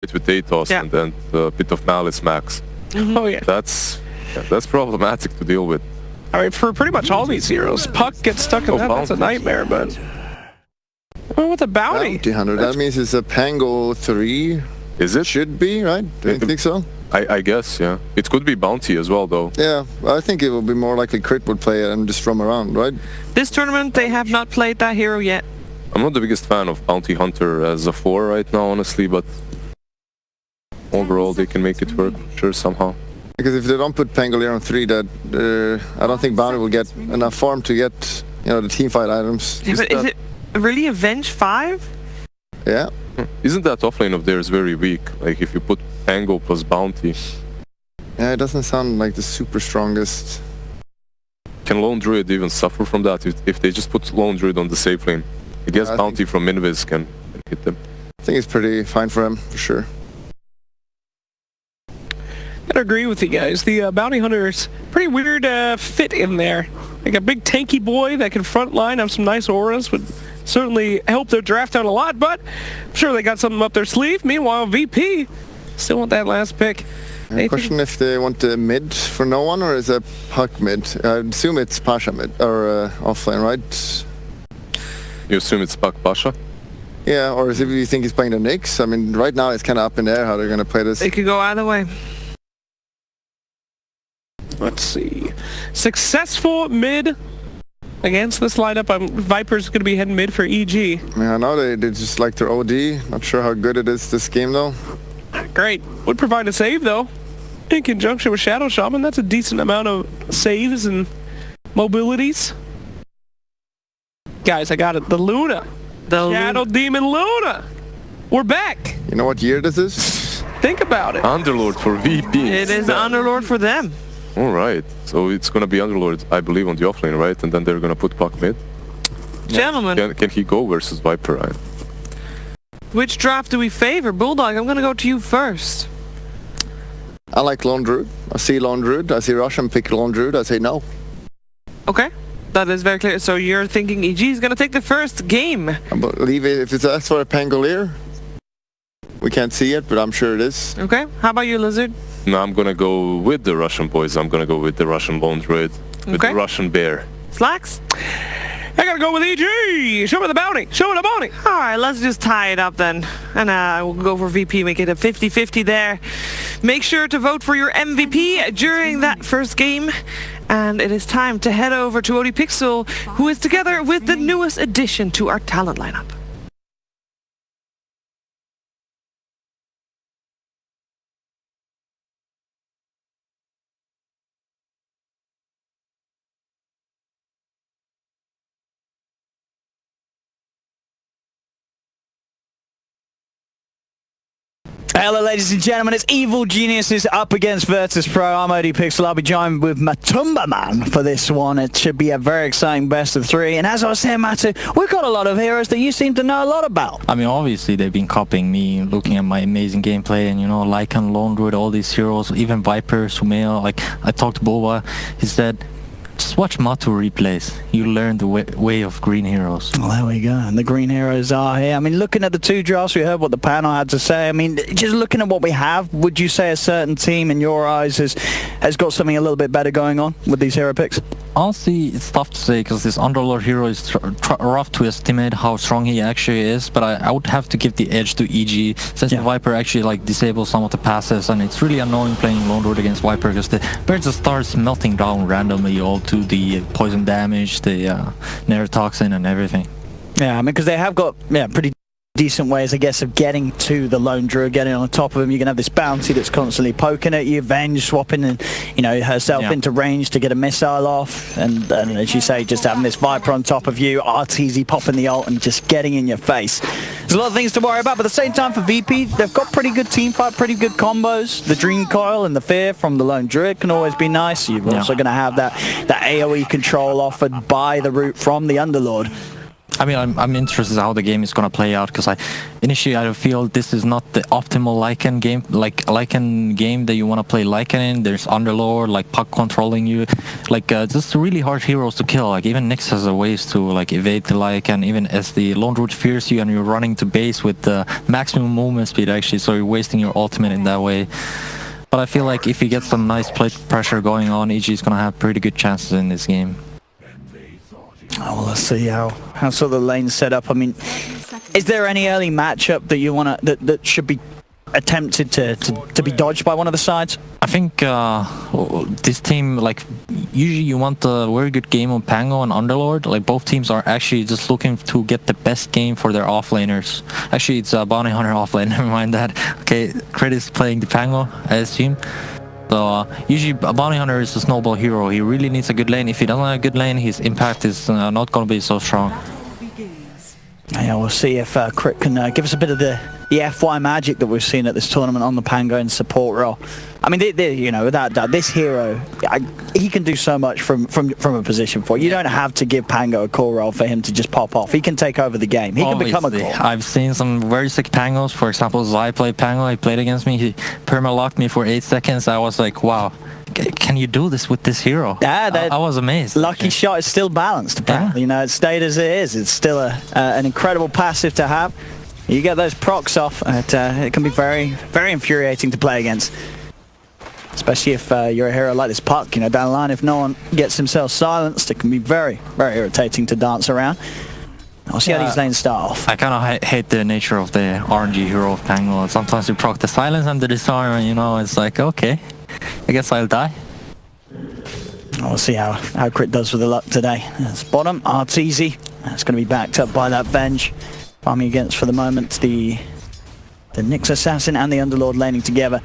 with Atos and then a bit of Malice max. Oh yeah. That's problematic to deal with. I mean, for pretty much all these heroes, Puck gets stuck in that. That's a nightmare, but... Oh, what's a bounty? Bounty hunter. That means it's a Pango 3. Is it? Should be, right? Do you think so? I guess, yeah. It could be bounty as well, though. Yeah, I think it would be more likely Crit would play it and just roam around, right? This tournament, they have not played that hero yet. I'm not the biggest fan of bounty hunter as a 4 right now, honestly, but overall they can make it work, sure, somehow. Because if they don't put Pangolier on 3, that I don't think bounty will get enough farm to get, you know, the teamfight items. Yeah, but is it really Avenge 5? Yeah. Isn't that offlane of theirs very weak? Like if you put Pango plus bounty. Yeah, it doesn't sound like the super strongest. Can Lone Druid even suffer from that if they just put Lone Druid on the safe lane? I guess bounty from Invis can hit them. I think it's pretty fine for him, for sure. Gotta agree with you guys. The bounty hunter's pretty weird fit in there. Like a big tanky boy that can frontline, have some nice auras, would certainly help their draft out a lot, but I'm sure they got something up their sleeve. Meanwhile, VP still want that last pick. Question if they want the mid for no one, or is it Puck mid? I assume it's Pasha mid, or offlane, right? You assume it's Puck Pasha? Yeah, or is it you think he's playing the Knicks? I mean, right now it's kind of up in the air how they're going to play this. It could go either way. Let's see. Successful mid against this lineup. Viper's going to be heading mid for EG. Yeah, I know they just like their OD. Not sure how good it is this game though. Great. Would provide a save though. In conjunction with Shadow Shaman, that's a decent amount of saves and mobilities. Guys, I got it. The Luna. The Shadow Demon Luna. We're back. You know what year this is? Think about it. Underlord for VP. It is Underlord for them. Alright, so it's gonna be Underlord, I believe, on the offlane, right? And then they're gonna put Puck mid. Gentlemen. Can he go versus Viper, right? Which draft do we favor? Bulldog, I'm gonna go to you first. I like Lone Druid. I see Lone Druid. I see Russian pick Lone Druid. I say no. Okay. That is very clear. So you're thinking EG is gonna take the first game. I believe it, if it's asked for a Pangolier. We can't see it, but I'm sure it is. Okay. How about you, Lizard? No, I'm gonna go with the Russian boys. I'm gonna go with the Russian Lone Druid. With the Russian Bear. Slacks? I gotta go with EG! Show me the bounty! Show me the bounty! Alright, let's just tie it up then. And we'll go for VP, make it a 50-50 there. Make sure to vote for your MVP during that first game. And it is time to head over to ODPixel, who is together with the newest addition to our talent lineup. Hello ladies and gentlemen, it's Evil Geniuses up against Virtus Pro. I'm ODPixel. I'll be joined with Matumba Man for this one. It should be a very exciting best of 3. And as I was saying, Matu, we've got a lot of heroes that you seem to know a lot about. I mean, obviously they've been copying me, looking at my amazing gameplay, and you know, Lycan, Lone Druid, all these heroes, even Viper, Sumail. Like, I talked to Boba, he said, just watch Matu replays. You learn the way of green heroes. Well, there we go. And the green heroes are here. I mean, looking at the 2 drafts, we heard what the panel had to say. I mean, just looking at what we have, would you say a certain team in your eyes has got something a little bit better going on with these hero picks? Honestly, it's tough to say because this Underlord hero is rough to estimate how strong he actually is, but I would have to give the edge to EG since the Viper actually like disables some of the passives, and it's really annoying playing Lone Druid against Viper because the bird just starts melting down randomly all to the poison damage, the neurotoxin and everything. Yeah, I mean, because they have got pretty decent ways, I guess, of getting to the Lone Druid, getting on top of him. You can have this bounty that's constantly poking at you, Venge swapping and, you know, herself into range to get a missile off, and as you say, just having this Viper on top of you, RTZ popping the ult and just getting in your face. There's a lot of things to worry about, but at the same time for VP, they've got pretty good teamfight, pretty good combos. The Dream Coil and the Fear from the Lone Druid can always be nice. You're also going to have that AoE control offered by the root from the Underlord. I mean, I'm interested in how the game is gonna play out because initially I feel this is not the optimal Lycan game, like Lycan game that you want to play Lycan in. There's Underlord, like puck controlling you, like just really hard heroes to kill. Like even Nyx has a ways to like evade the Lycan, even as the Lone Root fears you and you're running to base with the maximum movement speed actually, so you're wasting your ultimate in that way. But I feel like if you get some nice play pressure going on, EG is gonna have pretty good chances in this game. Oh, well, let's see how sort of the lane's set up. I mean, is there any early matchup that you wanna that should be attempted to be dodged by one of the sides? I think this team, like, usually you want a very good game on Pango and Underlord. Like both teams are actually just looking to get the best game for their offlaners. Actually, it's Bounty Hunter offlane. Never mind that. Okay, Crit is playing the Pango, I assume. So usually a Bounty Hunter is a snowball hero. He really needs a good lane. If he doesn't have a good lane, his impact is not going to be so strong. Yeah, we'll see if Crit can give us a bit of the FY magic that we've seen at this tournament on the Pango and support role. I mean, you know, without doubt, this hero, he can do so much from a position 4. You don't have to give Pango a core role for him to just pop off. He can take over the game. He can become a core. I've seen some very sick Pangos. For example, Zai played Pango. He played against me. He perma-locked me for 8 seconds. I was like, wow. Can you do this with this hero? Yeah, I was amazed. Lucky shot is still balanced, apparently. Yeah. You know, it stayed as it is. It's still an incredible passive to have. You get those procs off, it can be very, very infuriating to play against. Especially if you're a hero like this Puck, you know, down the line, if no one gets himself silenced, it can be very, very irritating to dance around. I'll see how these lanes start off. I kind of hate the nature of the RNG hero of Pango. Sometimes you proc the silence and the disarm, and you know, it's like, okay, I guess I'll die. We'll see how Crit does with the luck today. That's bottom, Art's easy. That's going to be backed up by that Venge. Farming against, for the moment, the Nyx Assassin and the Underlord laning together.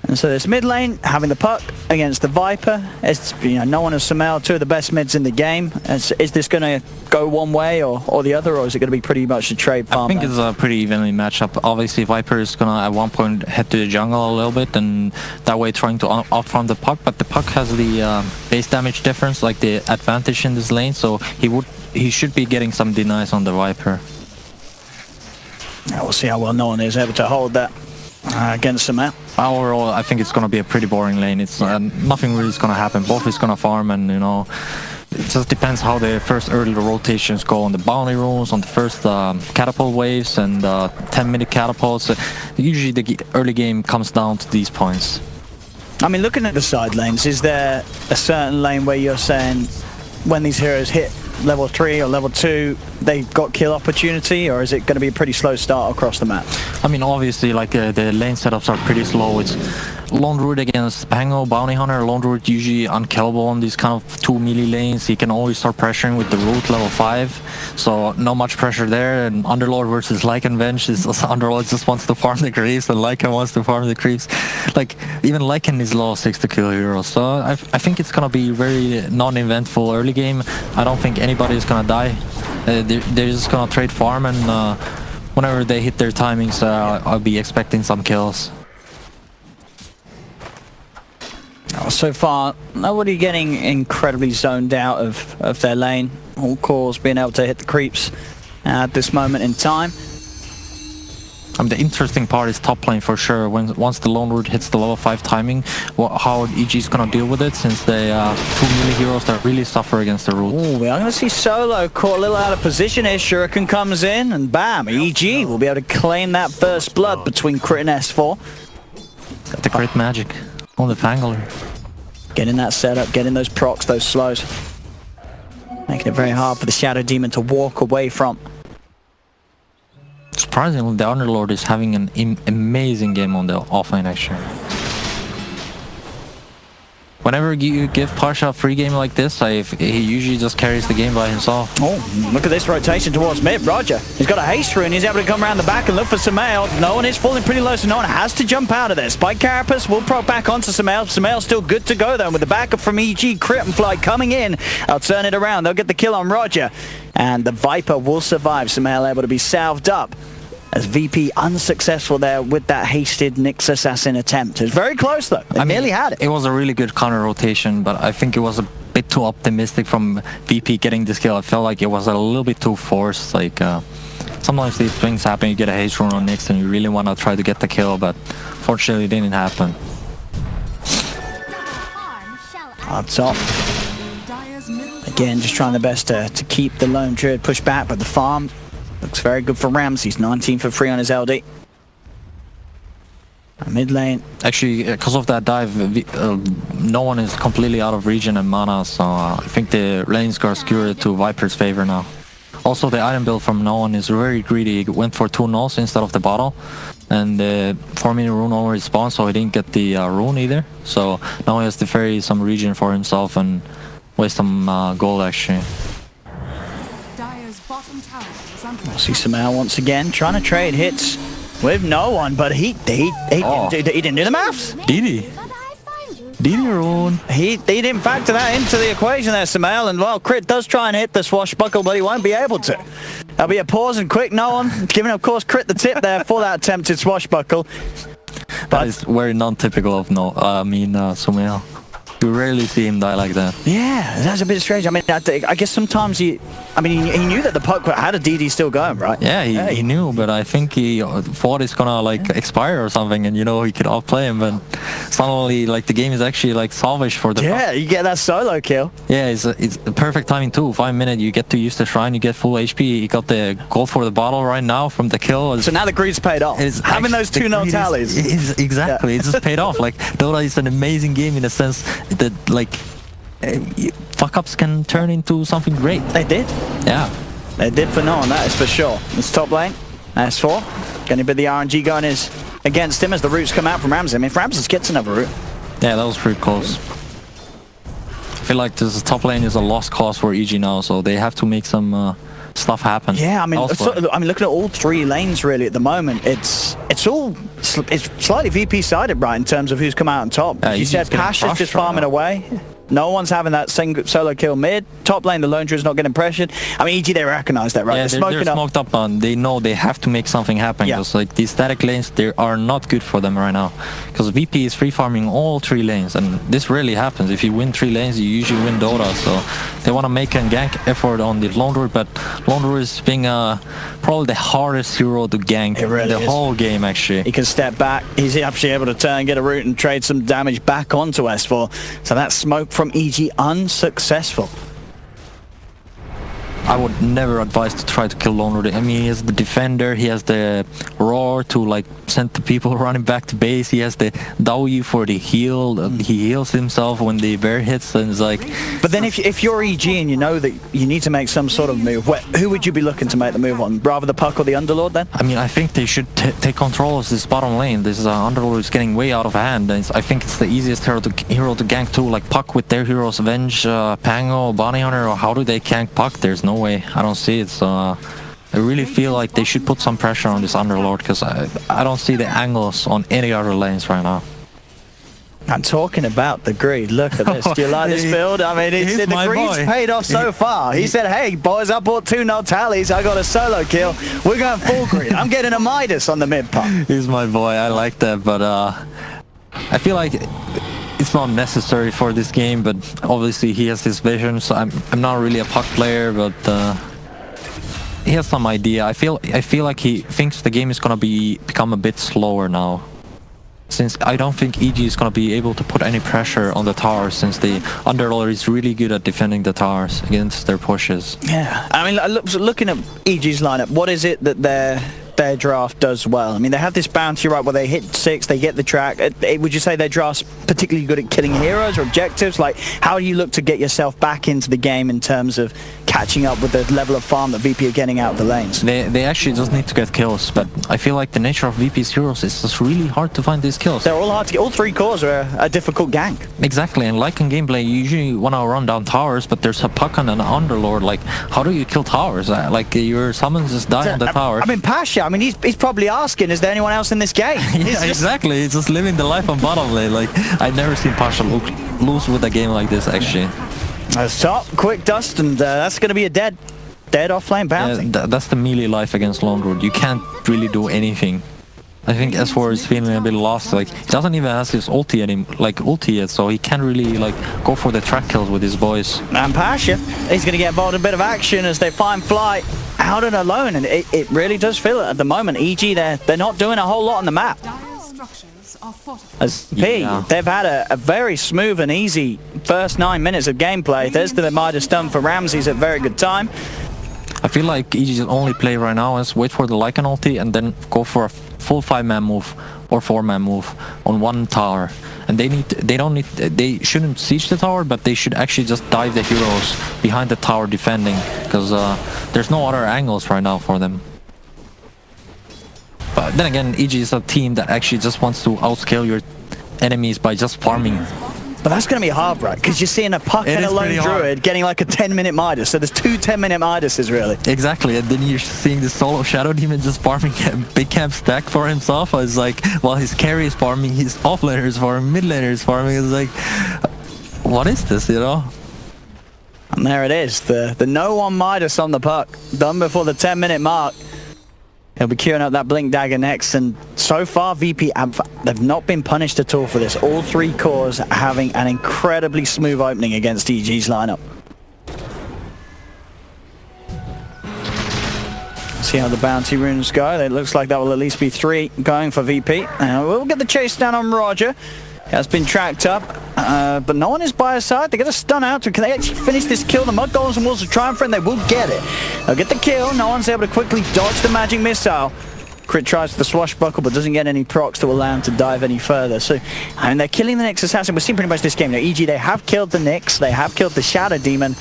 And so this mid lane, having the Puck against the Viper. It's, you know, no one has Sumail, 2 of the best mids in the game. Is this going to go one way or the other, or is it going to be pretty much a trade farm? I think it's a pretty evenly matched up. Obviously, Viper is going to at one point head to the jungle a little bit, and that way trying to outfarm the Puck. But the Puck has the base damage difference, like the advantage in this lane, so he should be getting some denies on the Viper. Yeah, we'll see how well no one is able to hold that against Sumail. Overall, I think it's going to be a pretty boring lane. It's nothing really is going to happen. Both is going to farm, and you know, it just depends how the first early rotations go on the bounty runes, on the first catapult waves, and 10-minute catapults. Usually, the early game comes down to these points. I mean, looking at the side lanes, is there a certain lane where you're saying when these heroes hit level 3 or level 2, they've got kill opportunity, or is it going to be a pretty slow start across the map? I mean, obviously, like the lane setups are pretty slow. It's Lone Root against Pango, Bounty Hunter. Lone Root usually unkillable on these kind of 2 melee lanes. He can always start pressuring with the Root level 5, so not much pressure there. And Underlord versus Lycan Venge is Underlord just wants to farm the creeps, and Lycan wants to farm the creeps. Like, even Lycan is low 6 to kill heroes, so I think it's gonna be very non-eventful early game. I don't think anybody is gonna die. They're just gonna trade farm, and whenever they hit their timings, I'll be expecting some kills. So far, nobody getting incredibly zoned out of their lane. All cores being able to hit the creeps at this moment in time. The interesting part is top lane for sure. Once the Lone Root hits the level 5 timing, how EG is gonna deal with it, since they 2 melee heroes that really suffer against the Root. Oh, we are gonna see Solo caught a little out of position here. Shuriken comes in, and bam, EG will be able to claim that first blood between Crit and S4. Got the Crit magic on the Pangler. Getting that setup, getting those procs, those slows. Making it very hard for the Shadow Demon to walk away from. Surprisingly, the Underlord is having an amazing game on the offlane actually. Whenever you give Pasha a free game like this, he usually just carries the game by himself. Oh, look at this rotation towards mid. Roger, he's got a haste rune. He's able to come around the back and look for Sumail. No one is falling pretty low, so no one has to jump out of this. Spike Carapace will proc back onto Sumail. Sumail's still good to go though, with the backup from EG, Crit and Fly coming in. They'll turn it around. They'll get the kill on Roger. And the Viper will survive. Sumail able to be salved up, as VP unsuccessful there with that hasted Nyx Assassin attempt. It was very close though. They nearly had it. It was a really good counter rotation, but I think it was a bit too optimistic from VP getting this kill. I felt like it was a little bit too forced. Like sometimes these things happen, you get a haste rune on Nyx and you really want to try to get the kill, but fortunately it didn't happen. Up top. Again, just trying the best to keep the lone druid pushed back, but the farm looks very good for Rams. He's 19 for 3 on his LD. Mid lane. Actually, because of that dive, no one is completely out of region and mana, so I think the lanes got skewed to Viper's favor now. Also, the item build from no one is very greedy. He went for 2 nulls instead of the bottle, and 4-minute rune already spawned, so he didn't get the rune either. So now he has to ferry some region for himself and waste some gold actually. We'll see Samel once again trying to trade hits with no one, but he didn't do the maths. Did he? Did he rune? He didn't factor that into the equation there, Samel, and well, Crit does try and hit the swashbuckle, but he won't be able to. There'll be a pause and quick no one, giving of course Crit the tip there for that attempted swashbuckle. That is very non-typical of Samel. You rarely see him die like that. Yeah, that's a bit strange. I mean, I guess sometimes he knew that the puck had a DD still going, right? Yeah, he knew, but I think he thought it's gonna like expire or something, and he could outplay him, but suddenly like the game is actually like salvaged for the you get that solo kill. Yeah, it's perfect timing too. 5 minutes, you get to use the shrine, you get full HP. He got the gold for the bottle right now from the kill. So now the greed's paid off. Having those 2 null tallies. Exactly, it's just paid off. Like Dota is an amazing game in the sense that like fuck-ups can turn into something great. They did. Yeah. They did for no one, that is for sure. It's top lane. S4. Gonna be the RNG going is against him as the roots come out from Ramsey. I mean, if Ramsey gets another root. Yeah, that was pretty close. I feel like this top lane is a lost cause for EG now, so they have to make some stuff happen. Yeah, I mean, looking at all 3 lanes really at the moment, it's slightly VP sided, right, in terms of who's come out on top. You said Pasha's just farming away. No one's having that solo kill mid. Top lane, the lone druid's not getting pressured. I mean, EG, they recognize that, right? Yeah, they're smoked up on. They know they have to make something happen. Because like these static lanes, they are not good for them right now. Because VP is free farming all 3 lanes, and this rarely happens. If you win 3 lanes, you usually win Dota. So they want to make a gank effort on the lone druid, but lone druid is being probably the hardest hero to gank whole game actually. He can step back. He's actually able to turn, get a root, and trade some damage back onto S4. So that smoke from EG unsuccessful. I would never advise to try to kill Lone Druid. I mean, he has the defender, he has the roar to like send the people running back to base, he has the W for the heal, he heals himself when the bear hits, and it's like... But then if you're EG and you know that you need to make some sort of move, who would you be looking to make the move on? Rather the puck or the Underlord then? I mean, I think they should take control of this bottom lane. This Underlord is getting way out of hand, and I think it's the easiest hero to gank too, like Puck with their heroes, Avenge, Pango, Bounty Hunter, or how do they gank Puck? There's no way. I don't see it, so I really feel like they should put some pressure on this Underlord, because I don't see the angles on any other lanes right now. I'm talking about the greed. Look at this. Do you like this build? I mean, the greed's paid off so far. He said, hey, boys, I bought 2 null tallies. I got a solo kill. We're going full greed. I'm getting a Midas on the mid puck. He's my boy. I like that, but I feel like it's not necessary for this game, but obviously he has his vision, so I'm not really a puck player, but he has some idea. I feel like he thinks the game is gonna become a bit slower now, since I don't think EG is gonna be able to put any pressure on the towers, since the Underlord is really good at defending the towers against their pushes. Yeah, I mean, looking at EG's lineup, what is it that their draft does well? I mean, they have this bounty, right, where they hit 6, they get the track. Would you say their draft's particularly good at killing heroes or objectives? Like, how do you look to get yourself back into the game in terms of catching up with the level of farm that VP are getting out of the lanes? They actually just need to get kills, but I feel like the nature of VP's heroes is just really hard to find these kills. They're all hard to get. All 3 cores are a difficult gank. Exactly, and like in gameplay, you usually want to run down towers, but there's a Puck and an Underlord. Like, how do you kill towers? Like, your summons just die on the towers. I mean, Pasha, I mean, he's probably asking, is there anyone else in this game? Yeah, exactly. He's just living the life on bottom lane. Like, I've never seen Pasha lose with a game like this, actually. That's top, quick dust, and that's going to be a dead off-lane bounty. Yeah, that's the melee life against Lone Druid. You can't really do anything. I think S4 is feeling a bit lost. Like, he doesn't even have his ulti yet, so he can't really like go for the track kills with his boys. And Pasha, he's going to get involved in a bit of action as they find Flight out and alone, and it really does feel it at the moment. EG, they're not doing a whole lot on the map. As P, they've had a very smooth and easy first 9 minutes of gameplay. There's the Midas stun for Ramses at very good time. I feel like EG's only play right now is wait for the Lycan ulti and then go for a full 5-man move or 4-man move on one tower. And they shouldn't siege the tower, but they should actually just dive the heroes behind the tower defending, because there's no other angles right now for them. But then again, EG is a team that actually just wants to outscale your enemies by just farming. But that's going to be hard, right? Because you're seeing a Puck and a lone druid getting like a 10-minute Midas. So there's 2 10-minute Midases, really. Exactly, and then you're seeing the solo Shadow Demon just farming a big camp stack for himself. It's like, while his carry is farming, his offlaner is farming, mid laner is farming. It's like, what is this, you know? And there it is, the no-one Midas on the Puck, done before the 10-minute mark. He'll be queuing up that Blink Dagger next, and so far VP, they've not been punished at all for this. All 3 cores having an incredibly smooth opening against EG's lineup. See how the bounty runes go. It looks like that will at least be 3 going for VP. We'll get the chase down on Roger. He has been tracked up, but no one is by his side. They get a stun out. Can they actually finish this kill? The Mud Golems and Wolves are trying for it, and they will get it. They'll get the kill. No one's able to quickly dodge the magic missile. Crit tries the swashbuckle, but doesn't get any procs to allow him to dive any further. So, I mean, they're killing the Nyx Assassin. We've seen pretty much this game. Now, EG, they have killed the Nyx. They have killed the Shadow Demon.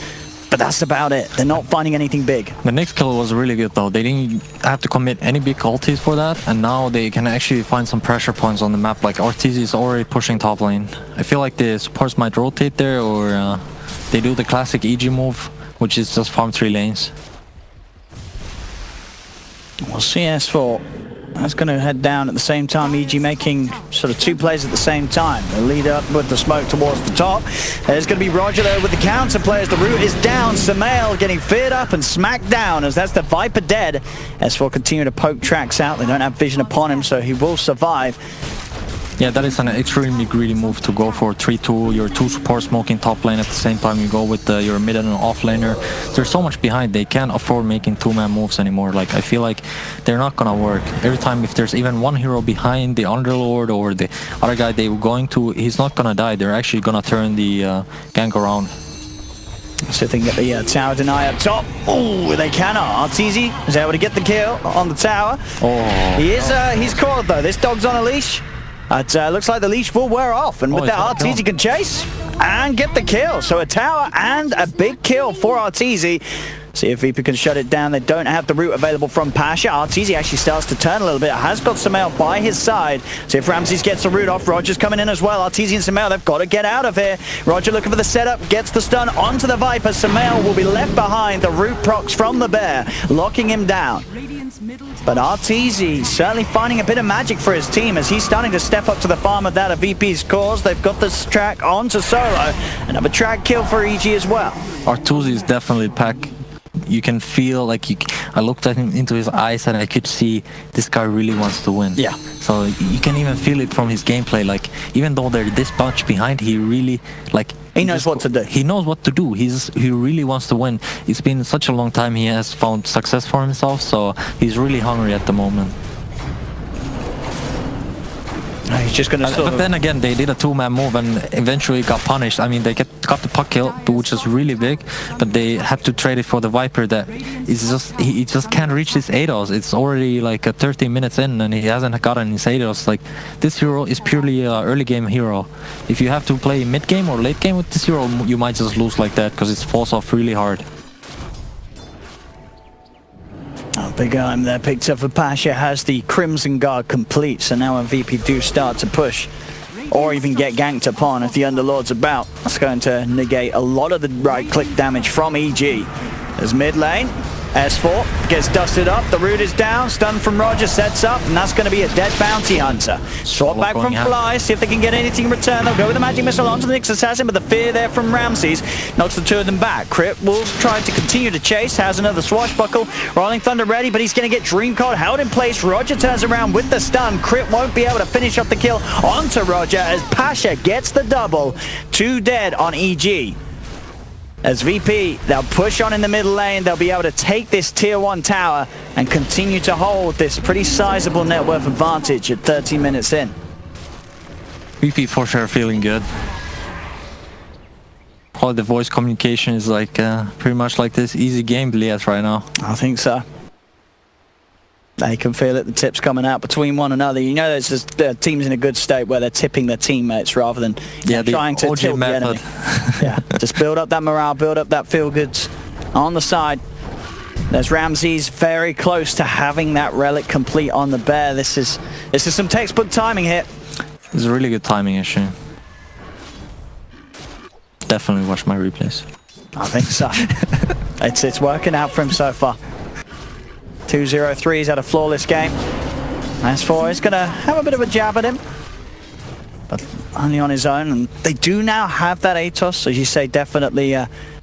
But that's about it. They're not finding anything big. The next kill was really good though. They didn't have to commit any big ultis for that, and now they can actually find some pressure points on the map. Like Arteezy is already pushing top lane. I feel like the supports might rotate there, or they do the classic EG move, which is just farm 3 lanes. Well, CS4 that's going to head down at the same time. EG making sort of 2 plays at the same time. They lead up with the smoke towards the top. There's going to be Roger there with the counter players. The root is down. Samael getting feared up and smacked down as that's the Viper dead. S4 continue to poke tracks out. They don't have vision upon him, so he will survive. Yeah, that is an extremely greedy move to go for 3-2, your 2 support smoking top lane at the same time you go with your mid and off laner. There's so much behind, they can't afford making 2-man moves anymore. Like, I feel like they're not gonna work. Every time if there's even 1 hero behind the Underlord or the other guy they were going to, he's not gonna die. They're actually gonna turn the gank around. So if they can get the tower deny up top. Oh, they cannot. Arteezy is able to get the kill on the tower. Oh, he's caught though. This dog's on a leash. It looks like the leash will wear off, and with that Arteezy can chase and get the kill. So a tower and a big kill for Arteezy. See if VP can shut it down. They don't have the route available from Pasha. Arteezy actually starts to turn a little bit. Has got Samael by his side. See if Ramses gets the route off. Roger's coming in as well. Arteezy and Samael, they've got to get out of here. Roger looking for the setup, gets the stun onto the Viper. Samael will be left behind. The route procs from the bear, locking him down. But Arteezy certainly finding a bit of magic for his team as he's starting to step up to the farm of that of VP's cause. They've got this track onto solo. Another track kill for EG as well. Arteezy is definitely pack. You can feel like I looked at him into his eyes and I could see this guy really wants to win. Yeah. So you can even feel it from his gameplay. Like, even though they're this much behind, he really he knows what to do. He knows what to do. He really wants to win. It's been such a long time he has found success for himself, so he's really hungry at the moment. He's just gonna but then again, they did a 2-man move and eventually got punished. I mean, they got the puck kill, which is really big, but they had to trade it for the Viper that is just, he just can't reach his ADOS. It's already like 30 minutes in and he hasn't gotten his ADOS. Like, this hero is purely an early game hero. If you have to play mid game or late game with this hero, you might just lose like that because it falls off really hard. Oh, big arm there picked up for Pasha, has the Crimson Guard complete, so now when VP do start to push or even get ganked upon if the Underlord's about, that's going to negate a lot of the right click damage from EG. As mid lane, S4 gets dusted up, the root is down, stun from Roger sets up, and that's going to be a dead bounty hunter. Swap back from Fly, see if they can get anything in return. They'll go with the magic missile onto the next assassin, but the fear there from Ramses knocks the two of them back. Crit will try to continue to chase, has another swashbuckle. Rolling Thunder ready, but he's going to get Dream Cold held in place. Roger turns around with the stun. Crit won't be able to finish off the kill onto Roger as Pasha gets the double. 2 dead on EG. As VP, they'll push on in the middle lane. They'll be able to take this tier 1 tower and continue to hold this pretty sizable net worth advantage at 13 minutes in. VP for sure feeling good. Probably the voice communication is like pretty much like this easy game Blias right now. I think so. They can feel it, the tips coming out between one another. You know, there's just teams in a good state where they're tipping their teammates rather than trying to tilt the enemy. Yeah, just build up that morale, build up that feel goods on the side. There's Ramses very close to having that relic complete on the bear. This is some textbook timing here. It's a really good timing issue. Definitely watch my replays. I think so. It's working out for him so far. 2-0-3, he's had a flawless game. S4 is going to have a bit of a jab at him, but only on his own. And they do now have that Atos, as you say, definitely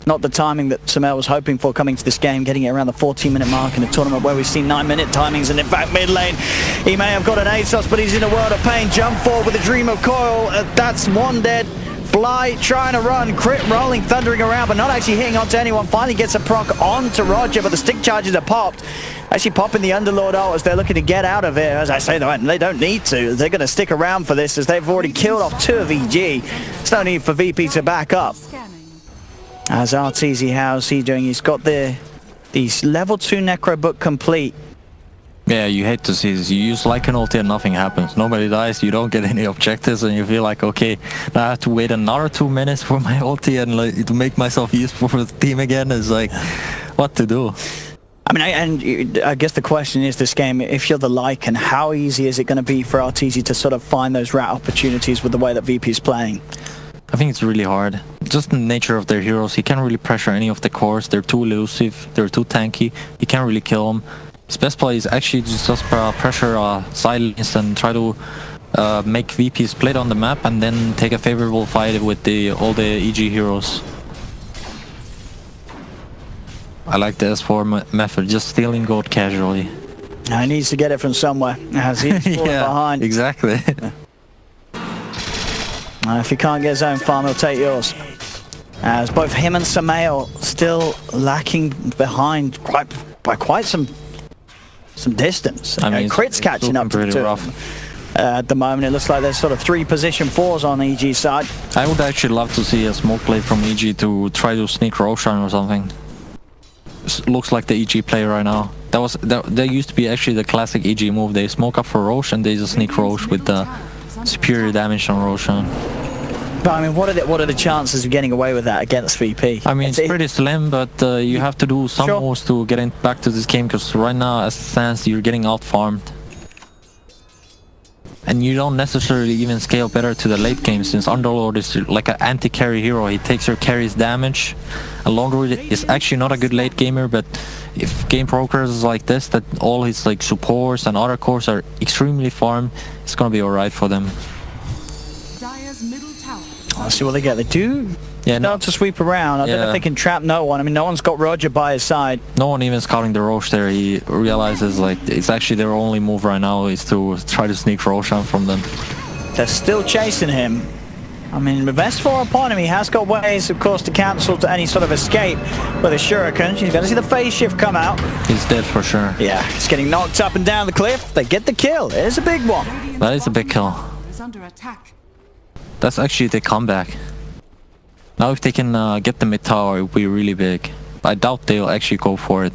not the timing that Samel was hoping for coming to this game, getting it around the 14-minute mark in a tournament where we've seen 9-minute timings. And in fact, mid lane, he may have got an Atos, but he's in a world of pain. Jump forward with a Dream of Coil. That's 1 dead. Bly trying to run, Crit rolling, thundering around, but not actually hitting onto anyone. Finally gets a proc onto Roger, but the stick charges are popped. Actually popping the Underlord ult as they're looking to get out of here. As I say, they don't need to. They're going to stick around for this as they've already killed off 2 of EG. There's no need for VP to back up. As RTZ, how's he doing? He's got these level 2 Necro book complete. Yeah, you hate to see this. You use like an ulti and nothing happens. Nobody dies, you don't get any objectives, and you feel like, okay, now I have to wait another 2 minutes for my ulti and like, to make myself useful for the team again. It's like, what to do? I mean, I guess the question is this game, if you're the Lycan, how easy is it going to be for RTZ to sort of find those rat opportunities with the way that VP is playing? I think it's really hard. Just the nature of their heroes, he can't really pressure any of the cores. They're too elusive, they're too tanky, he can't really kill them. His best play is actually just pressure silence and try to make VP split on the map and then take a favorable fight with all the EG heroes. I like the S4 method, just stealing gold casually. He needs to get it from somewhere, as he's falling behind. Exactly. If he can't get his own farm, he'll take yours. As both him and Samael still lacking behind by quite some distance. I mean, Crit's catching up to two. At the moment, it looks like there's sort of 3 position 4s on EG side. I would actually love to see a smoke play from EG to try to sneak Roshan or something. Looks like the EG play right now. That used to be actually the classic EG move. They smoke up for Rosh and they just sneak Rosh with the superior damage on Roshan. But I mean, what are the chances of getting away with that against VP? I mean, it's pretty slim, but you have to do some moves to get back to this game, because right now, as it stands, you're getting out-farmed. And you don't necessarily even scale better to the late game, since Underlord is like an anti-carry hero. He takes your carry's damage. And Longroad is actually not a good late gamer, but if game progresses like this, that all his like supports and other cores are extremely farmed, it's gonna be alright for them. Let's see what they get. They do start to sweep around. I don't know if they can trap no one. I mean, no one's got Roger by his side. No one even scouting the Roche there. He realizes like it's actually their only move right now is to try to sneak Roshan from them. They're still chasing him. I mean, with S4 upon him, he has got ways, of course, to cancel to any sort of escape with a shuriken. She's going to see the phase shift come out. He's dead for sure. Yeah, he's getting knocked up and down the cliff. They get the kill. It is a big one. That is a big kill. That's actually the comeback. Now if they can get the mid tower, it will be really big. I doubt they'll actually go for it,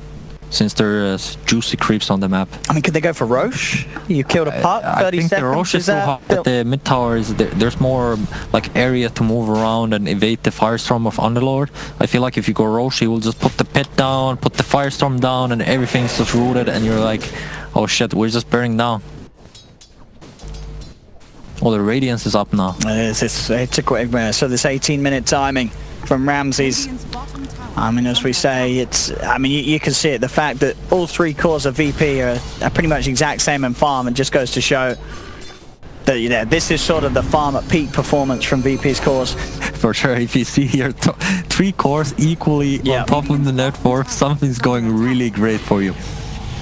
since there's juicy creeps on the map. I mean, could they go for Roche? You killed a puck, 30 I think seconds. The Roche is so hot that the mid tower is there's more like area to move around and evade the firestorm of Underlord. I feel like if you go Roche, he will just put the pit down, put the firestorm down, and everything's just rooted, and you're like, oh shit, we're just burning down. Oh, the Radiance is up now. It's a quick, so this 18-minute timing from Ramses. I mean, as we say, it's. I mean, you can see it. The fact that all 3 cores of VP are pretty much the exact same in farm, and just goes to show that this is sort of the farm at peak performance from VP's cores. For sure, if you see here, 3 cores equally on top of the net 4, something's going really great for you.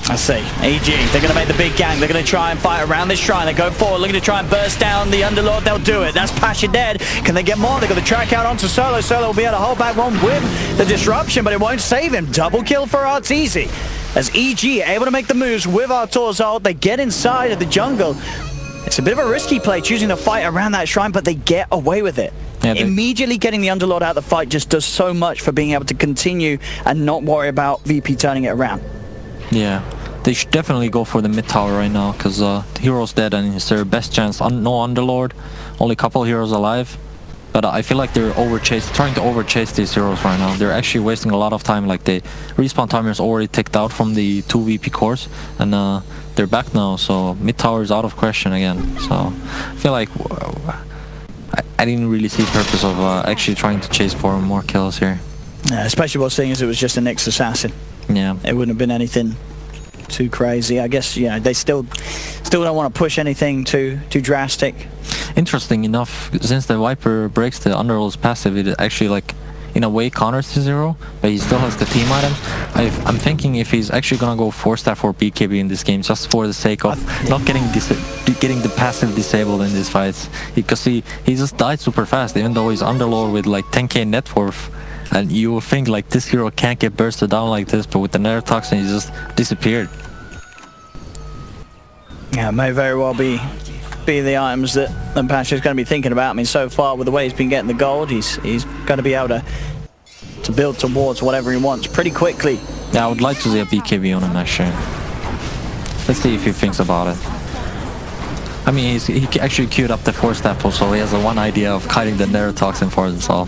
I see. EG, they're going to make the big gang. They're going to try and fight around this shrine. They go forward, looking to try and burst down the Underlord. They'll do it. That's Pasha dead. Can they get more? They're going to track out onto Solo. Solo will be able to hold back one with the disruption, but it won't save him. Double kill for Arteezy. As EG able to make the moves with Artur's ult, they get inside of the jungle. It's a bit of a risky play choosing to fight around that shrine, but they get away with it. Yeah, immediately getting the Underlord out of the fight just does so much for being able to continue and not worry about VP turning it around. Yeah, they should definitely go for the mid tower right now, because the hero's dead and it's their best chance. No Underlord, only a couple heroes alive. But I feel like they're trying to overchase these heroes right now. They're actually wasting a lot of time. Like, the respawn timer is already ticked out from the 2 VP cores, and they're back now, so mid tower is out of question again. So I feel like I didn't really see the purpose of actually trying to chase for more kills here. Yeah, especially while seeing as it was just a Nyx assassin. Yeah, it wouldn't have been anything too crazy. I guess, you know, they still don't want to push anything too drastic. Interesting enough, since the Viper breaks the Underlord's passive, it actually, like, in a way counters the 0, but he still has the team items. I'm thinking if he's actually gonna go 4-staff or BKB in this game, just for the sake of not getting the passive disabled in these fights, because he just died super fast, even though he's Underlord with like 10k net worth. And you would think like this hero can't get bursted down like this, but with the Nether Toxin he just disappeared. Yeah, it may very well be the items that Pasha's going to be thinking about. I mean, so far with the way he's been getting the gold, he's going to be able to build towards whatever he wants pretty quickly. Yeah, I would like to see a BKB on him actually. Let's see if he thinks about it. I mean, he actually queued up the 4-staff, so he has the one idea of kiting the Nether Toxin for himself.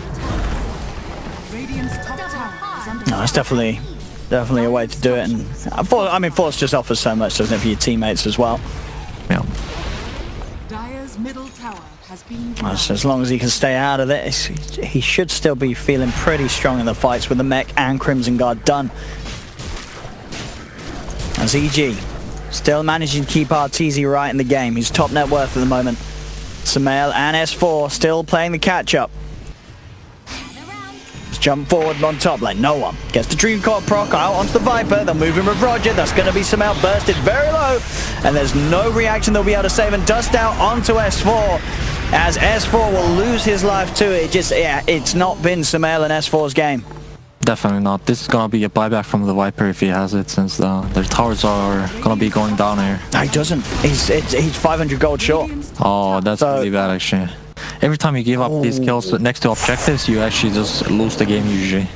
No, it's definitely a way to do it, and I mean, Force just offers so much, doesn't it, for your teammates as well. Yeah. As long as he can stay out of it, he should still be feeling pretty strong in the fights with the mech and Crimson Guard done. As EG still managing to keep Arteezy right in the game. He's top net worth at the moment. Sumail and S4 still playing the catch-up. Jump forward on top lane, no one. Gets the Dream Court proc out onto the Viper. They'll move him with Roger. That's going to be Sumail bursted very low. And there's no reaction they'll be able to save, and dust out onto S4. As S4 will lose his life to it. It's not been Sumail and S4's game. Definitely not. This is going to be a buyback from the Viper if he has it, since their towers are going to be going down here. No, he doesn't. He's 500 gold short. Oh, that's really bad actually. Every time you give up these kills next to objectives, you actually just lose the game usually.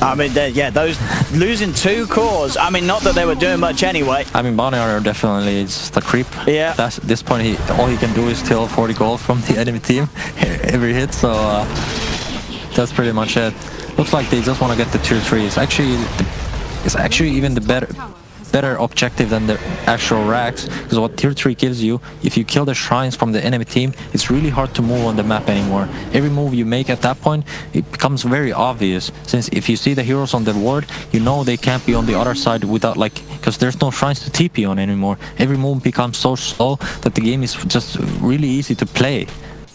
I mean, yeah, those losing 2 cores, I mean, not that they were doing much anyway. I mean, Bonnier definitely is the creep. Yeah. At this point, all he can do is steal 40 gold from the enemy team every hit, so that's pretty much it. Looks like they just want to get the tier 3. It's actually even the better objective than the actual racks, because what tier 3 gives you, if you kill the shrines from the enemy team, it's really hard to move on the map anymore. Every move you make at that point, it becomes very obvious, since if you see the heroes on the ward, you know they can't be on the other side without, like, because there's no shrines to TP on anymore. Every move becomes so slow that the game is just really easy to play.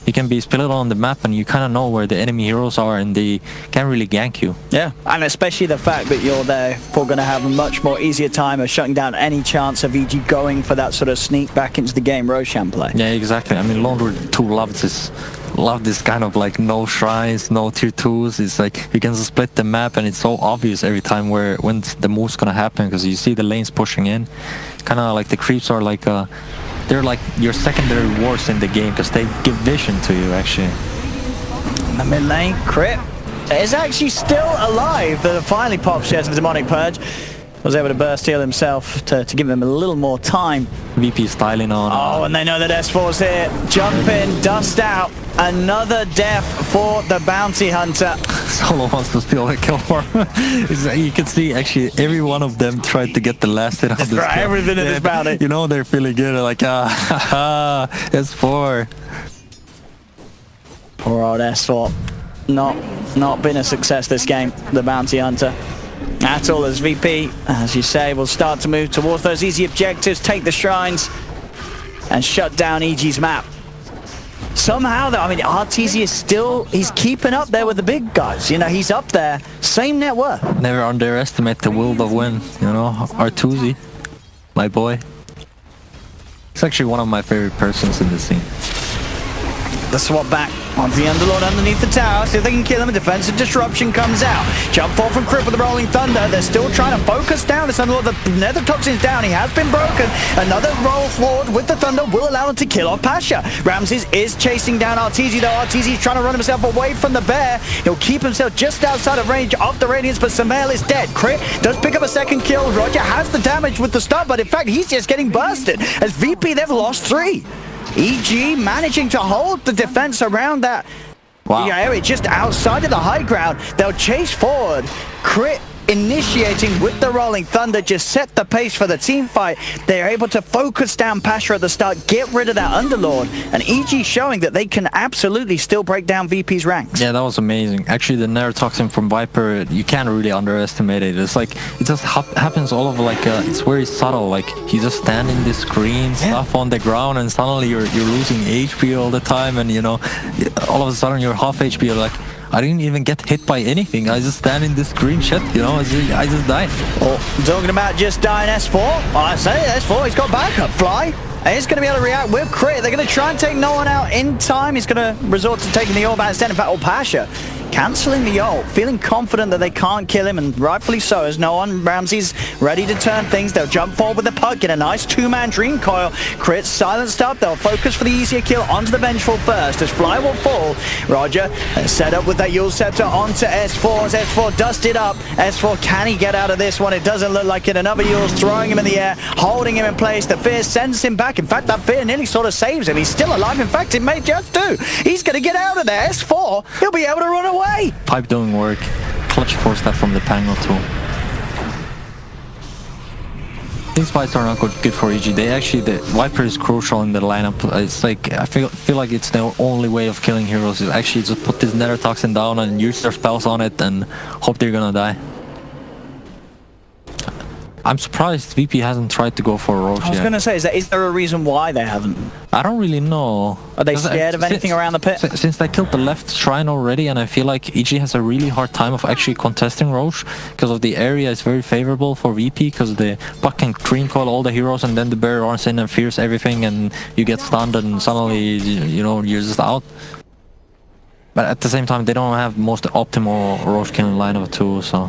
You can be split on the map and you kind of know where the enemy heroes are, and they can't really gank you. Yeah, and especially the fact that you're therefore going to have a much more easier time of shutting down any chance of EG going for that sort of sneak back into the game Roshan play. Yeah, exactly. I mean, Lone Druid 2 love this kind of like no shrines, no tier 2s. It's like you can just split the map and it's so obvious every time when the move's going to happen, because you see the lanes pushing in. Kind of like the creeps are like they're like your secondary wards in the game, because they give vision to you actually. In the mid lane, Crypt is actually still alive. That finally pops shares the Demonic Purge. Was able to burst heal himself to give him a little more time. VP styling on. Oh, and they know that S4's here. Jump in, dust out. Another death for the Bounty Hunter. Solo wants to steal a kill for him. You can see actually every one of them tried to get the last hit on this kill. Everything in this bounty. You know they're feeling good, like S4. Poor old S4. not been a success this game, the Bounty Hunter. At all, as VP, as you say, will start to move towards those easy objectives, take the shrines, and shut down EG's map. Somehow, though, I mean, RTZ is still, he's keeping up there with the big guys. You know, he's up there, same net worth. Never underestimate the will to win, you know, Artusi, my boy. He's actually one of my favorite persons in this scene. The swap back onto the Underlord underneath the tower, see if they can kill him. A defensive disruption comes out. Jump forward from Crip with the Rolling Thunder. They're still trying to focus down this Underlord. The Nether Toxin's down. He has been broken. Another roll forward with the Thunder will allow him to kill off Pasha. Ramses is chasing down RTZ, though. RTZ is trying to run himself away from the bear. He'll keep himself just outside of range of the Radiance, but Samael is dead. Crit does pick up a second kill. Roger has the damage with the stun, but in fact, he's just getting bursted. As VP, they've lost 3. EG managing to hold the defense around that area just outside of the high ground. They'll chase forward. Crit initiating with the Rolling Thunder just set the pace for the team fight. They're able to focus down Pasha at the start, get rid of that Underlord, and EG showing that they can absolutely still break down VP's ranks. Yeah, that was amazing. Actually, the Nether Toxin from Viper, you can't really underestimate it. It's like, it just happens all over, like, it's very subtle. Like, you just stand in this green stuff on the ground, and suddenly you're losing HP all the time, and, you know, all of a sudden you're half HP. You're like, I didn't even get hit by anything. I just stand in this green shit, you know, I just died. Oh, talking about just dying S4. Well, I say S4, he's got backup. Fly. He's going to be able to react with Crit. They're going to try and take no one out in time. He's going to resort to taking the ult back instead. In fact, Pasha cancelling the ult, feeling confident that they can't kill him, and rightfully so, as no one. Ramsey's ready to turn things. They'll jump forward with the puck, get a nice 2-man Dream Coil. Crit silenced up. They'll focus for the easier kill onto the Vengeful first, as Fly will fall. Roger set up with that Yule Scepter onto S4, as S4 dusted up. S4, can he get out of this one? It doesn't look like it. Another Yule's throwing him in the air, holding him in place. The Fear sends him back. In fact, that Fear nearly sort of saves him. He's still alive. In fact, it may just do. He's going to get out of there. S4, he'll be able to run away. Pipe doing work. Clutch force that from the Pango too. These fights are not good for EG. They actually, the Viper is crucial in the lineup. It's like, I feel like it's the only way of killing heroes is actually just put this Nether Toxin down and use their spells on it and hope they're gonna die. I'm surprised VP hasn't tried to go for a Roche yet. I was going to say, is there a reason why they haven't? I don't really know. Are they scared of anything around the pit? Since they killed the left shrine already, and I feel like EG has a really hard time of actually contesting Roche because of the area is very favorable for VP because the Puck can Dream Coil all the heroes and then the bear runs in and fears everything and you get stunned and suddenly, you know, you're just out. But at the same time, they don't have most optimal Roche killing lineup too, so...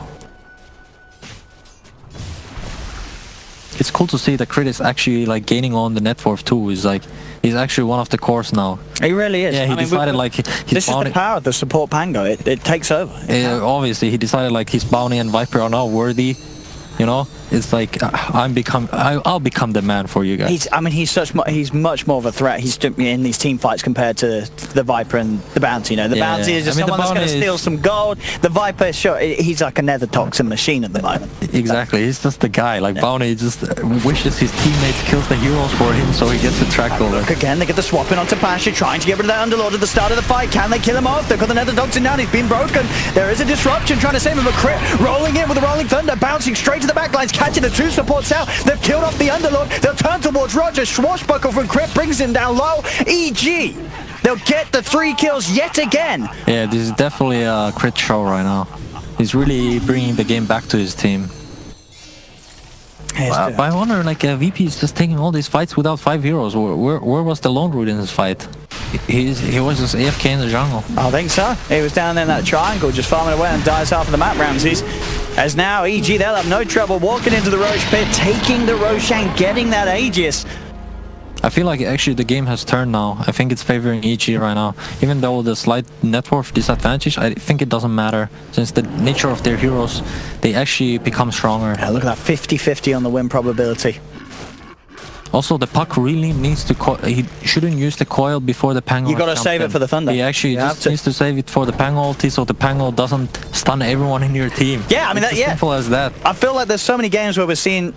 It's cool to see that Crit is actually like gaining on the net worth too. He's actually one of the cores now. He really is. Yeah, he decided like this is the power of the support Pango. It takes over. Obviously, he decided like his Bounty and Viper are now worthy. You know, it's like I'll become the man for you guys. He's much more of a threat. He's in these team fights compared to the Viper and the Bounty. You know, the Bounty is just someone that's going to steal some gold. The Viper, sure, he's like a Nether Toxin machine at the moment. Exactly, he's just the guy. Like Bounty just wishes his teammates kills the heroes for him, so he gets the track over. Look again, they get the swap in onto Pasha, trying to get rid of that Underlord at the start of the fight. Can they kill him off? They've got the Nether Toxin down. He's been broken. There is a disruption trying to save him. A Crit rolling in with the Rolling Thunder, bouncing straight to the backlines, catching the 2 supports out. They've killed off the Underlord. They'll turn towards Roger. Swashbuckle from Crit brings him down low. EG, they'll get the 3 kills yet again. Yeah, this is definitely a Crit show right now. He's really bringing the game back to his team. But I wonder, like, VP is just taking all these fights without 5 heroes. Where was the Lone Root in this fight? He was just AFK in the jungle. I think so. He was down there in that triangle, just farming away and dies half of the map, Ramses. As now, EG, they'll have no trouble walking into the Roche pit, taking the Roche and getting that Aegis. I feel like actually the game has turned now. I think it's favoring EG right now. Even though the slight net worth disadvantage, I think it doesn't matter. Since the nature of their heroes, they actually become stronger. Yeah, look at that 50-50 on the win probability. Also, the Puck really needs to... he shouldn't use the coil before the Pango. You gotta save it for the Thunder. He actually just needs to save it for the Pango ulti so the Pango doesn't stun everyone in your team. Yeah, I mean, it's as simple as that. I feel like there's so many games where we're seeing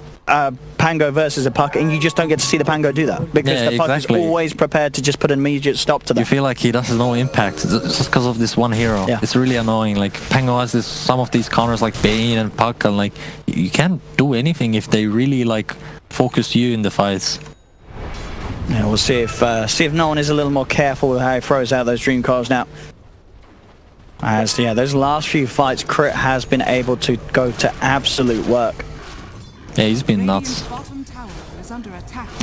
Pango versus a puck, and you just don't get to see the Pango do that because the puck is always prepared to just put an immediate stop to that. You feel like he does no impact just because of this one hero. Yeah. It's really annoying. Like Pango has some of these counters like Bane and Puck, and like you can't do anything if they really like focus you in the fights. Yeah, we'll see if no one is a little more careful with how he throws out those dream coils now. As those last few fights, Crit has been able to go to absolute work. Yeah, he's been nuts.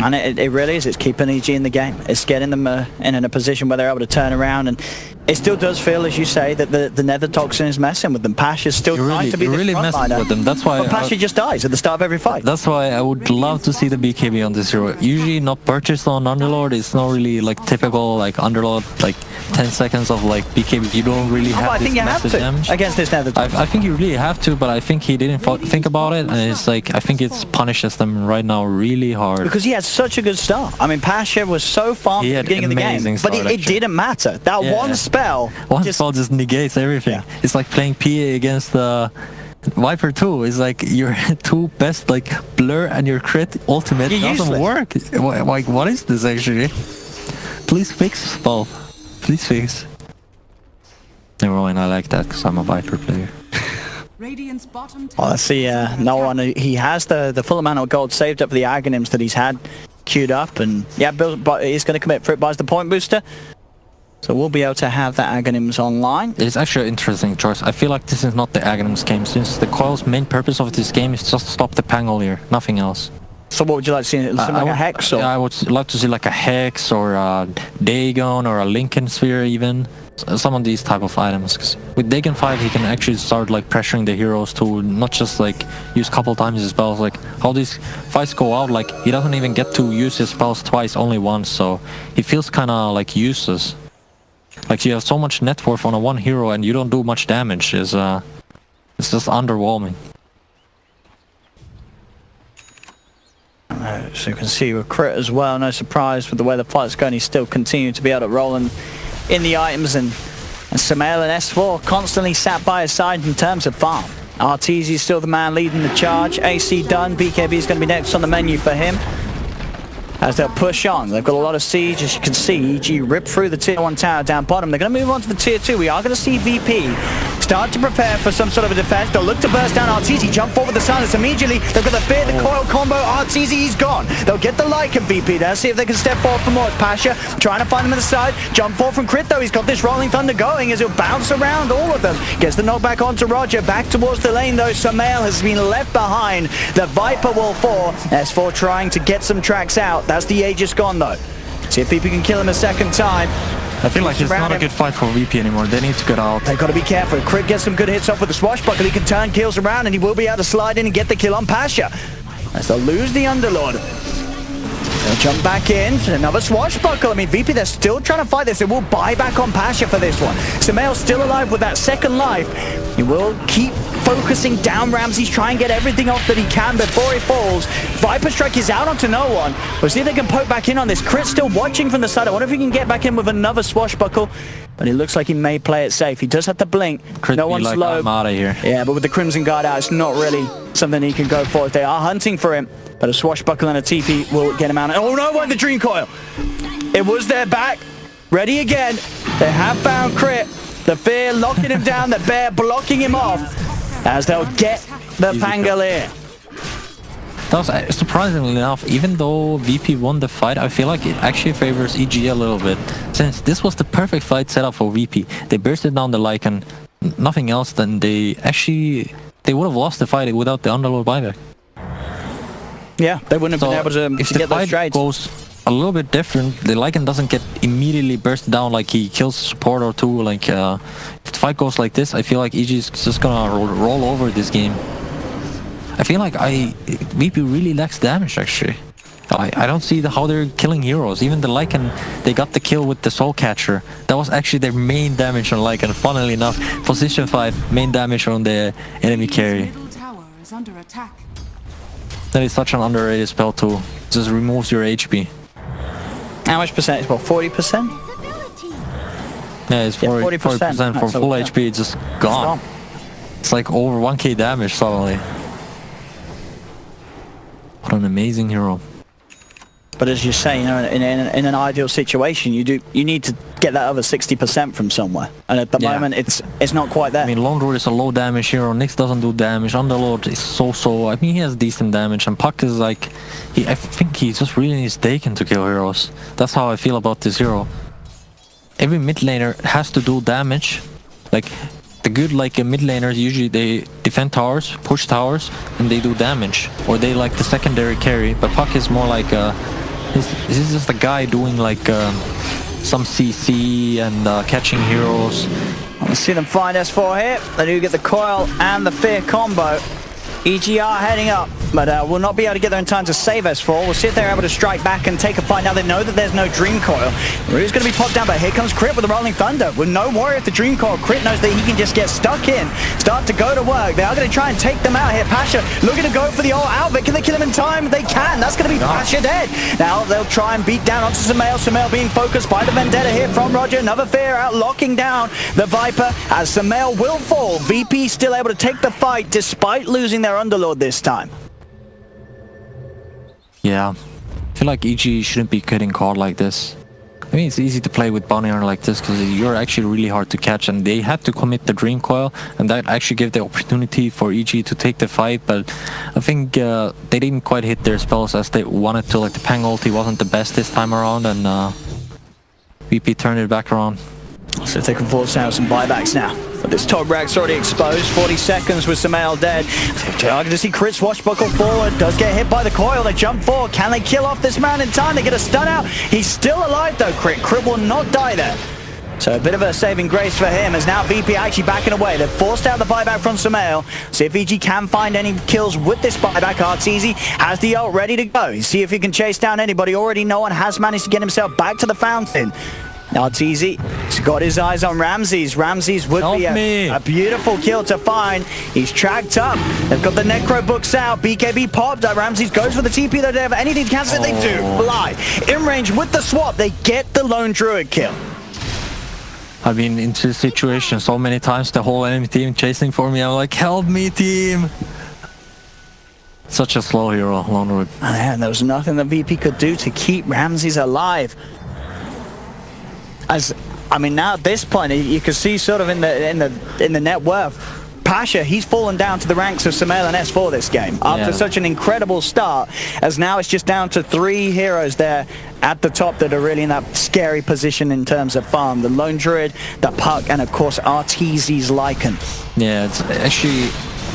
And it really is. It's keeping EG in the game. It's getting them in a position where they're able to turn around, and it still does feel, as you say, that the Nether Toxin is messing with them. Pasha's still trying to be the front liner, with them. That's why. But Pasha just dies at the start of every fight. That's why I would love to see the BKB on this hero. Usually not purchased on Underlord. It's not really like typical like Underlord, like 10 seconds of like BKB. You don't really have I this think you have massive to damage. against this Nether Toxin. I think you really have to, but I think he didn't think about it, and it's like I think it punishes them right now really hard. Because he had such a good start. I mean, Pasha was so far at the beginning of the game, but it didn't matter. That one spell. Spell just negates everything. Yeah. It's like playing PA against Viper 2. It's like your two best like blur and your crit ultimate doesn't work. Like what is this actually? Please fix both. Please fix. Never mind, I like that because I'm a Viper player. Well, let's see, no one. He has the full amount of gold saved up for the Aghanims that he's had queued up, and yeah, but he's going to commit for it, buys the point booster. So we'll be able to have the Aghanims online. It's actually an interesting choice. I feel like this is not the Aghanims game, since the coil's main purpose of this game is just to stop the Pango here, nothing else. So what would you like to see? Something like a Hex? Or? Yeah, I would love to see like a Hex or a Dagon or a Lincoln Sphere even. Some of these type of items. 'Cause with Dagon 5 he can actually start like pressuring the heroes to not just like use a couple times his spells. Like how these fights go out, like he doesn't even get to use his spells twice, only once, so he feels kinda like useless. Like you have so much net worth on a one hero and you don't do much damage. It's just underwhelming. So you can see with Crit as well, no surprise with the way the fight's going, he's still continuing to be able to roll in the items, and Samael and S4 constantly sat by his side in terms of farm. Arteezy's still the man leading the charge. AC done, BKB is going to be next on the menu for him. As they'll push on, they've got a lot of siege, as you can see. EG rip through the tier 1 tower down bottom. They're going to move on to the tier 2. We are going to see VP start to prepare for some sort of a defense. They'll look to burst down Arteezy, jump forward with the silence immediately. They've got the fear, the coil combo. Arteezy, he's gone. They'll get the Lycan VP there, see if they can step forward for more. It's Pasha trying to find him on the side. Jump forward from Crit though. He's got this Rolling Thunder going as he'll bounce around all of them. Gets the knockback onto Roger. Back towards the lane though. Samael has been left behind. The Viper will fall. S4 trying to get some tracks out. That's the Aegis gone though. See if VP can kill him a second time. I feel like it's not a good fight for VP anymore. They need to get out. They've got to be careful. Crit gets some good hits off with the swashbuckle. He can turn kills around and he will be able to slide in and get the kill on Pasha. As they'll lose the Underlord. They'll jump back in. Another swashbuckle. I mean, VP, they're still trying to fight this. They will buy back on Pasha for this one. Samael's still alive with that second life. He will keep focusing down Ramses, try and get everything off that he can before he falls. Viper Strike is out onto no one. We'll see if they can poke back in on this. Crit still watching from the side. I wonder if he can get back in with another swashbuckle. But it looks like he may play it safe. He does have to blink. Crit no one's like, low. I'm out of here. Yeah, but with the Crimson Guard out, it's not really something he can go for. They are hunting for him. But a swashbuckle and a TP will get him out. Oh no, the Dream Coil. It was their back. Ready again. They have found Crit. The Fear locking him down. The Bear blocking him off. As they'll get the Pangolier. That was surprisingly enough, even though VP won the fight, I feel like it actually favors EG a little bit. Since this was the perfect fight setup for VP. They bursted down the Lycan, nothing else, then they would have lost the fight without the Underlord buyback. Yeah, they wouldn't have been able to get those trades. If the fight goes a little bit different, the Lycan doesn't get immediately burst down like he kills a support or two. Like if the fight goes like this, I feel like EG is just gonna roll over this game. I feel like VP really lacks damage actually. I don't see how they're killing heroes. Even the Lycan, they got the kill with the Soul Catcher. That was actually their main damage on Lycan. Funnily enough, position 5, main damage on the enemy carry. That is such an underrated spell too. It just removes your HP. How much percentage? Well, 40%? Yeah, it's 40% for full HP. It's just gone. It's like over 1k damage suddenly. What an amazing hero. But as you say, you know, in an ideal situation, you need to get that other 60% from somewhere, and at the moment, it's not quite there. I mean, Lone Druid is a low damage hero. Nyx doesn't do damage. Underlord is so. I mean, he has decent damage, and Puck is like, I think he just really needs Dakin to kill heroes. That's how I feel about this hero. Every mid laner has to do damage. Like the good mid laners usually they defend towers, push towers, and they do damage, or they like the secondary carry. But Puck is more like He's just a guy doing like some CC and catching heroes. Let's see them find S4 here. They do get the coil and the fear combo. EGR heading up, but will not be able to get there in time to save S4. We'll see if they're able to strike back and take a fight. Now they know that there's no Dream Coil. Rue's going to be popped down, but here comes Crit with the Rolling Thunder. With no worry if the Dream Coil, Crit knows that he can just get stuck in, start to go to work. They are going to try and take them out here. Pasha looking to go for the old Outfit. Can they kill him in time? They can. That's going to be Pasha dead. Now they'll try and beat down onto Sumail. Sumail being focused by the Vendetta here from Roger. Another Fear out, locking down the Viper as Sumail will fall. VP still able to take the fight despite losing their Underlord this time. Yeah, I feel like EG shouldn't be getting caught like this. I mean, it's easy to play with Bonnier like this because you're actually really hard to catch, and they had to commit the Dream Coil, and that actually gave the opportunity for EG to take the fight, but I think they didn't quite hit their spells as they wanted to. Like the Pang ulti wasn't the best this time around, and VP turned it back around. So they can force out some buybacks now. But this top rack's already exposed. 40 seconds with Sumail dead. Target to see Crit swashbuckle forward. Does get hit by the coil. They jump forward. Can they kill off this man in time? They get a stun out. He's still alive though, Crit. Crit will not die there. So a bit of a saving grace for him as now VP actually backing away. They've forced out the buyback from Sumail. See if EG can find any kills with this buyback. Arteezy has the ult ready to go. See if he can chase down anybody. Already no one has managed to get himself back to the fountain. Arteezy has got his eyes on Ramses. Ramses would be a beautiful kill to find. He's tracked up. They've got the Necro books out. BKB popped. Ramses goes for the TP though. They have anything to cancel it. They do. Fly. In range with the swap. They get the lone Druid kill. I've been into this situation so many times. The whole enemy team chasing for me. I'm like, help me, team. Such a slow hero, Lone Druid. And there was nothing that VP could do to keep Ramses alive. As I mean, now at this point, you can see sort of in the net worth, Pasha, he's fallen down to the ranks of Sumail and S4 this game after such an incredible start. As now it's just down to 3 heroes there at the top that are really in that scary position in terms of farm: the Lone Druid, the Puck, and of course Arteezy's Lycan. Yeah,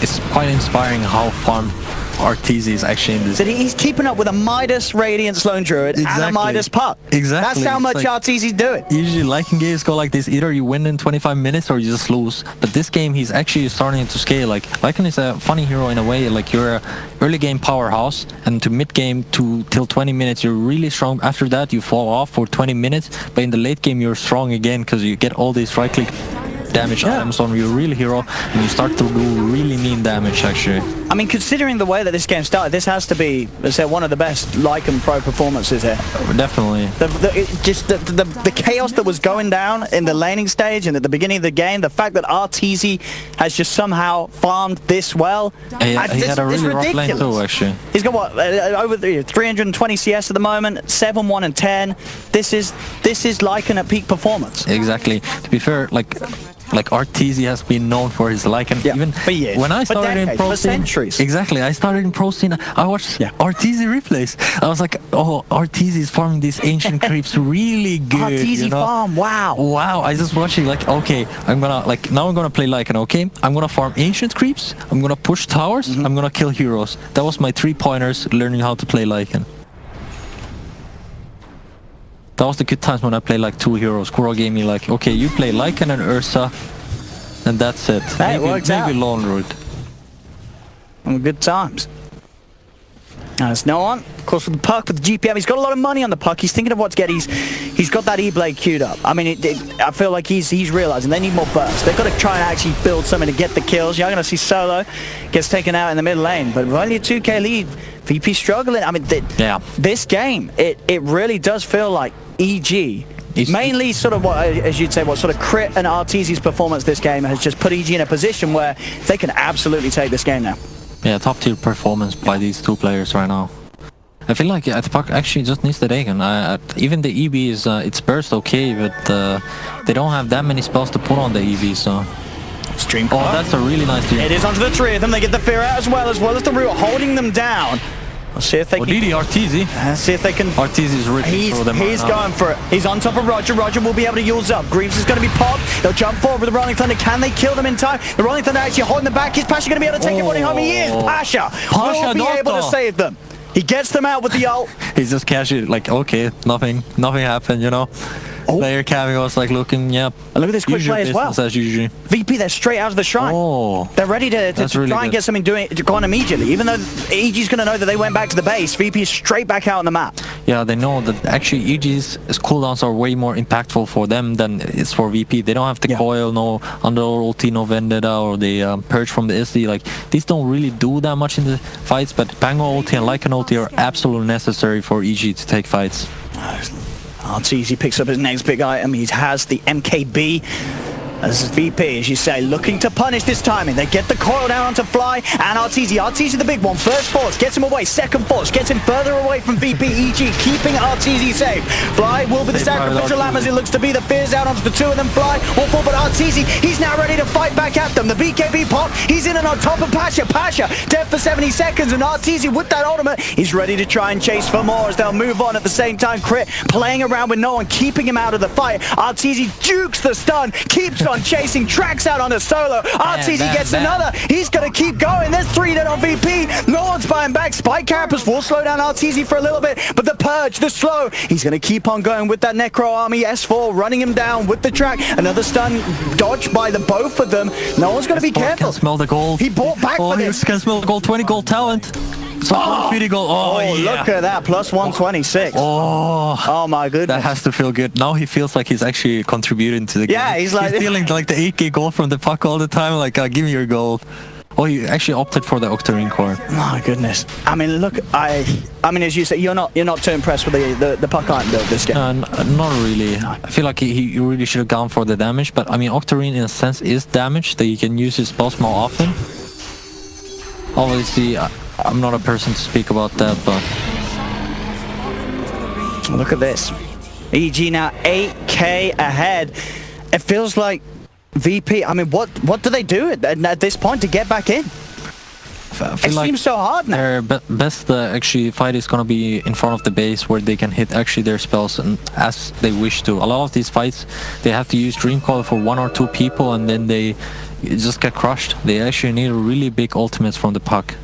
it's quite inspiring how farm Arteezy is actually in this. So he's keeping up with a Midas Radiance Lone Druid and a Midas Puck. Exactly. That's how much Arteezy's doing. Usually Lycan games go like this. Either you win in 25 minutes or you just lose. But this game he's actually starting to scale. Like Lycan is a funny hero in a way. Like you're a early game powerhouse, and to mid game till 20 minutes you're really strong. After that you fall off for 20 minutes. But in the late game you're strong again because you get all these right click damage items on your real hero, and you start to do really mean damage actually. I mean, considering the way that this game started, this has to be, let's say, one of the best Lycan Pro performances here. Definitely. The chaos that was going down in the laning stage and at the beginning of the game, the fact that Arteezy has just somehow farmed this well. He had a really rough lane too, actually. He's got what, over 320 CS at the moment, 7, 1, and 10. This is Lycan at peak performance. Exactly. To be fair, like Arteezy has been known for his Lycan even for years. When I started in pro scene, centuries. Exactly, I started in pro scene. I watched Arteezy replays. I was like, oh, Arteezy is farming these ancient creeps really good. Arteezy farm, wow. I just watching like, okay, I'm gonna play Lycan. Okay, I'm gonna farm ancient creeps. I'm gonna push towers. I'm gonna kill heroes. That was my 3 pointers learning how to play Lycan. That was the good times when I played like 2 heroes. Kuro gave me like, okay, you play Lycan and Ursa, and that's it. Maybe Lone Druid. Good times. Now there's no one. Of course, with the Puck, with the GPM, he's got a lot of money on the Puck. He's thinking of what to get. He's got that E-Blade queued up. I mean, I feel like he's realizing they need more burst. They've got to try and actually build something to get the kills. You're going to see Solo gets taken out in the mid lane, but with only a 2k lead, VP struggling. I mean, this game, it really does feel like EG. Mainly sort of what, as you'd say, what sort of Crit and Arteezy's performance this game has just put EG in a position where they can absolutely take this game now. Yeah, top tier performance by these 2 players right now. I feel like the puck actually just needs the Dagon. Even the EB is its burst okay, but they don't have that many spells to put on the EB, so... Stream. Oh, that's a really nice deal. It is onto the three of them. They get the fear out as well as the root, holding them down. Let's see if they can... Didi, Arteezy. Let's see if they can... Arteezy is really through them He's going for it. He's on top of Roger. Roger will be able to use up. Greaves is going to be popped. They'll jump forward with the Rolling Thunder. Can they kill them in time? The Rolling Thunder actually holding them back. Is Pasha going to be able to take everybody home? He is. Pasha will be able to save them. He gets them out with the ult. He's just casually like, okay, nothing happened, you know. Player cameo was like looking, yep. And look at this quick play as well. As usual. VP, they're straight out of the shrine. Oh, they're ready to really try and get something going immediately. Even though EG's going to know that they went back to the base, VP is straight back out on the map. Yeah, they know that actually EG's cooldowns are way more impactful for them than it's for VP. They don't have the coil, no Underlord ulti, no Vendetta, or the purge from the SD. Like, these don't really do that much in the fights, but Pango ulti and Lycan ulti are absolutely necessary for EG to take fights. Arteezy picks up his next big item. He has the MKB. As VP, as you say, looking to punish this timing. They get the coil down onto Fly and Arteezy. Arteezy the big one. First force gets him away. Second force gets him further away from VP. EG keeping Arteezy safe. Fly will be the sacrificial lamb as it looks to be. The fear's out onto the two of them. Fly will fall, but Arteezy, he's now ready to fight back at them. The BKB pop, he's in and on top of Pasha. Pasha dead for 70 seconds, and Arteezy with that ultimate, he's ready to try and chase for more as they'll move on at the same time. Crit playing around with no one, keeping him out of the fight. Arteezy dukes the stun, keeps on chasing, tracks out on a solo. Arteezy gets another. He's going to keep going. There's 3 dead on VP. No one's buying back. Spike Carapace will slow down Arteezy for a little bit, but the purge, the slow, he's going to keep on going with that Necro Army. S4 running him down with the track. Another stun dodged by the both of them. No one's going to be careful. Can smell the gold. He bought back for this. He can smell the gold. 20 gold talent. So 50 gold. Look at that. Plus 126. Oh my goodness. That has to feel good. Now he feels like he's actually contributing to the game. Yeah, he's stealing like the 8k gold from the puck all the time. Like, give me your gold. Oh, he actually opted for the Octarine core. My goodness. I mean, look, I mean, as you say, you're not too impressed with the puck item build this game. Not really. I feel like he really should have gone for the damage. But I mean, Octarine in a sense is damage that you can use his spells more often. Obviously, I'm not a person to speak about that, but... Look at this. EG now 8k ahead. It feels like VP, I mean, what do they do at this point to get back in? It seems so hard now. Their best actually fight is going to be in front of the base where they can hit actually their spells and as they wish to. A lot of these fights, they have to use Dream Coil for 1 or 2 people and then they just get crushed. They actually need really big ultimates from the puck.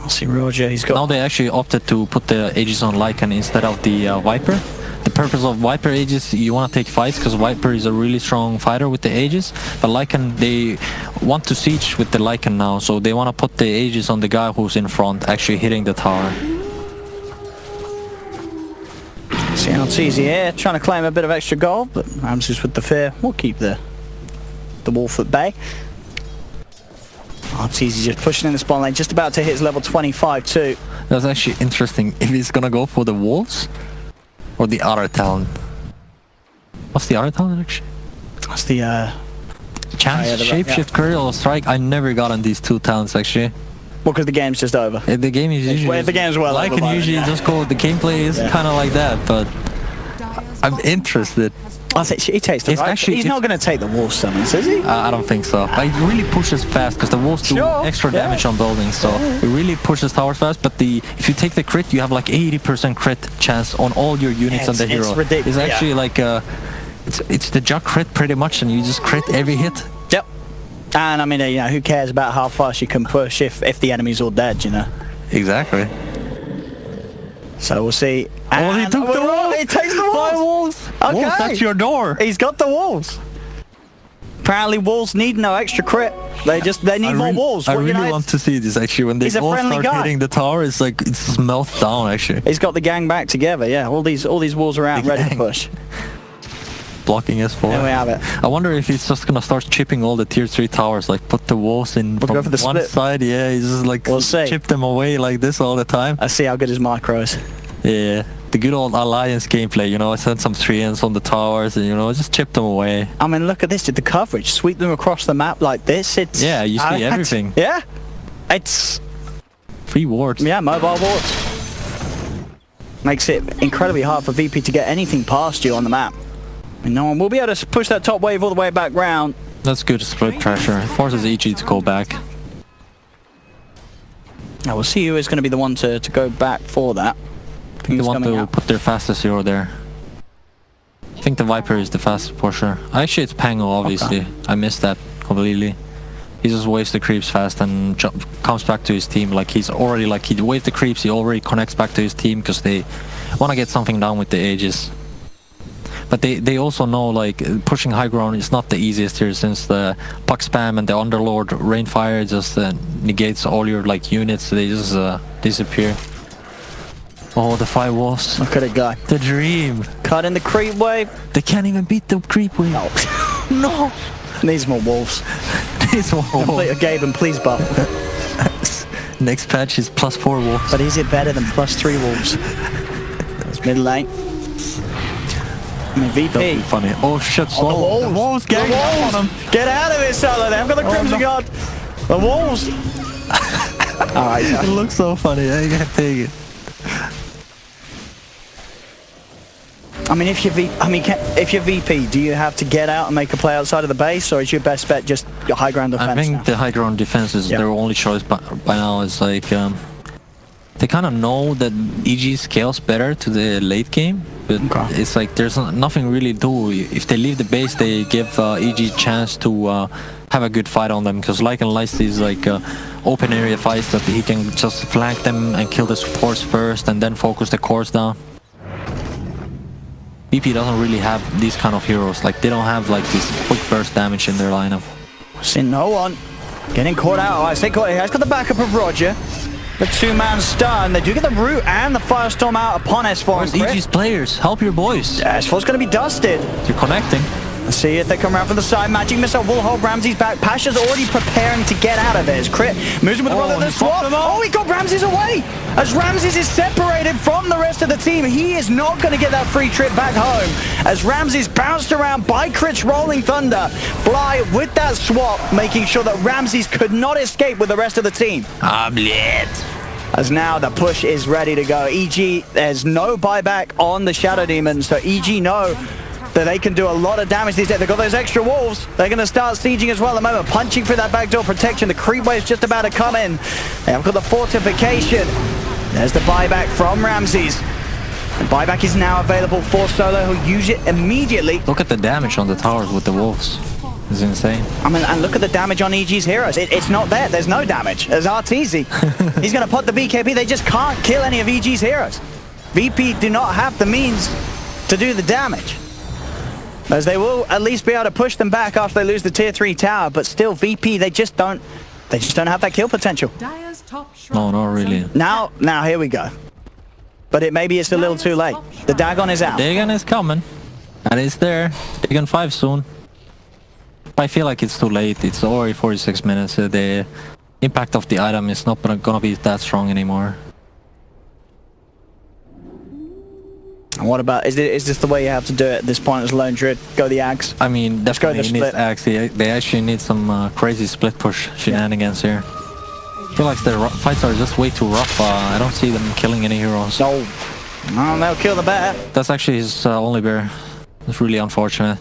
I'll see Roger, he's got... Now they actually opted to put the Aegis on Lycan instead of the Viper. The purpose of Viper Aegis, you want to take fights because Viper is a really strong fighter with the Aegis, but Lycan, they want to siege with the Lycan now, so they want to put the Aegis on the guy who's in front, actually hitting the tower. See how it's easy here, trying to claim a bit of extra gold, but Ramses with the fear will keep the wolf at bay. Arteezy just pushing in the spawn lane, just about to hit his level 25 too. That's actually interesting, if he's gonna go for the wolves or the other talent. What's the other talent actually? That's the Chance, Shapeshift, Courier, or Strike. I never got on these 2 talents actually. Well, because the game's just over. The game is usually... the game's well over. I can usually just go... The gameplay is kind of like that, but... I'm interested. I think he takes the right. He's not going to take the wolf summons, is he? I don't think so. But it really pushes fast because the wolves do extra damage on buildings, so it really pushes towers fast. But if you take the crit, you have like 80% crit chance on all your units and the hero. It's ridiculous. It's actually like it's the Jug crit pretty much, and you just crit every hit. Yep. And I mean, you know, who cares about how fast you can push if the enemy's all dead, you know? Exactly. So we'll see. Oh, he took the wolves! He takes the wolves! Okay. Wolves, that's your door! He's got the wolves! Apparently wolves need no extra crit. They need more wolves. I really want to see this actually. When they all start hitting the tower, it's like it's just melts down actually. He's got the gang back together, yeah. All these wolves are out ready to push. Blocking S4. There we have it. I wonder if he's just gonna start chipping all the tier 3 towers, like put the wolves in from one side, yeah, he's just like chip them away like this all the time. I see how good his micros. Yeah, the good old Alliance gameplay, you know, I sent some 3Ns on the towers and, you know, just chip them away. I mean, look at this, did the coverage sweep them across the map like this? It's yeah, you see everything. Yeah, it's Free wards. Yeah, mobile wards. Makes it incredibly hard for VP to get anything past you on the map. And no one will be able to push that top wave all the way back round. That's good split pressure. It forces EG to go back. Now we'll see who is going to be the one to go back for that. I think they want to put their fastest hero there. I think the Viper is the fastest pusher. Actually, it's Pango, obviously. Okay. I missed that completely. He just waves the creeps fast and comes back to his team. Like he's already, like he waves the creeps, he already connects back to his team because they want to get something done with the Aegis. But they also know like pushing high ground is not the easiest here, since the puck spam and the Underlord Rainfire just negates all your like units. They just disappear. Oh, the 5 wolves. Look at it go. The dream. Cut in the creep wave. They can't even beat the creep wave. No. No. Needs more wolves. Needs more wolves. Gaben, please buff. Next patch is +4 wolves. But is it better than +3 wolves? It's mid lane. I mean, VP. That'd be funny. Oh shit, slow. The wolves gang up on him. Get out of here, Solo. They've got the Crimson Guard. The wolves. Alright. It looks so funny. I can't take it. I mean, if you're VP, do you have to get out and make a play outside of the base, or is your best bet just your high ground defense? I think now? the high ground defense is their only choice by now. It's like they kind of know that EG scales better to the late game, but it's like there's nothing really to do. If they leave the base, they give EG chance to have a good fight on them, because Lycan likes these like open area fights that he can just flank them and kill the supports first and then focus the cores down. VP doesn't really have these kind of heroes. Like they don't have like this quick burst damage in their lineup. See no one getting caught out. I say he has got the backup of Roger. The 2-man stun. They do get the root and the firestorm out upon S4. Where's EG's players? Help your boys. Yeah, S4's going to be dusted. They're connecting. Let's see if they come around from the side. Magic Missile will hold Ramsey's back. Pasha's already preparing to get out of there. His crit moves him with the brother of the swap. Oh, he got Ramses away. As Ramses is separated from the rest of the team, he is not going to get that free trip back home. As Ramses bounced around by Crit's Rolling Thunder, Fly with that swap, making sure that Ramses could not escape with the rest of the team. As now the push is ready to go. EG, there's no buyback on the Shadow Demons, so EG know that they can do a lot of damage these days. They've got those extra wolves. They're going to start sieging as well at the moment, punching through that backdoor protection. The creep wave's just about to come in. They have got the fortification. There's the buyback from Ramses. The buyback is now available for Solo, who'll use it immediately. Look at the damage on the towers with the wolves. It's insane. I mean, and look at the damage on EG's heroes. It's not there. There's no damage. There's Arteezy. He's going to put the BKB. They just can't kill any of EG's heroes. VP do not have the means to do the damage, as they will at least be able to push them back after they lose the tier 3 tower. But still, VP, they just don't have that kill potential. No, not really. Now here we go. But maybe it's a little too late. The Dagon is out. Dagon is coming, and it's there. Dagon 5 soon. I feel like it's too late. It's already 46 minutes. The impact of the item is not gonna be that strong anymore. And what about, is this the way you have to do it at this point as Lone Druid? Go the Ags? I mean, definitely needs Ags. They actually need some crazy split push shenanigans here. I feel like the fights are just way too rough. I don't see them killing any heroes. No, they'll kill the bear. That's actually his only bear. It's really unfortunate.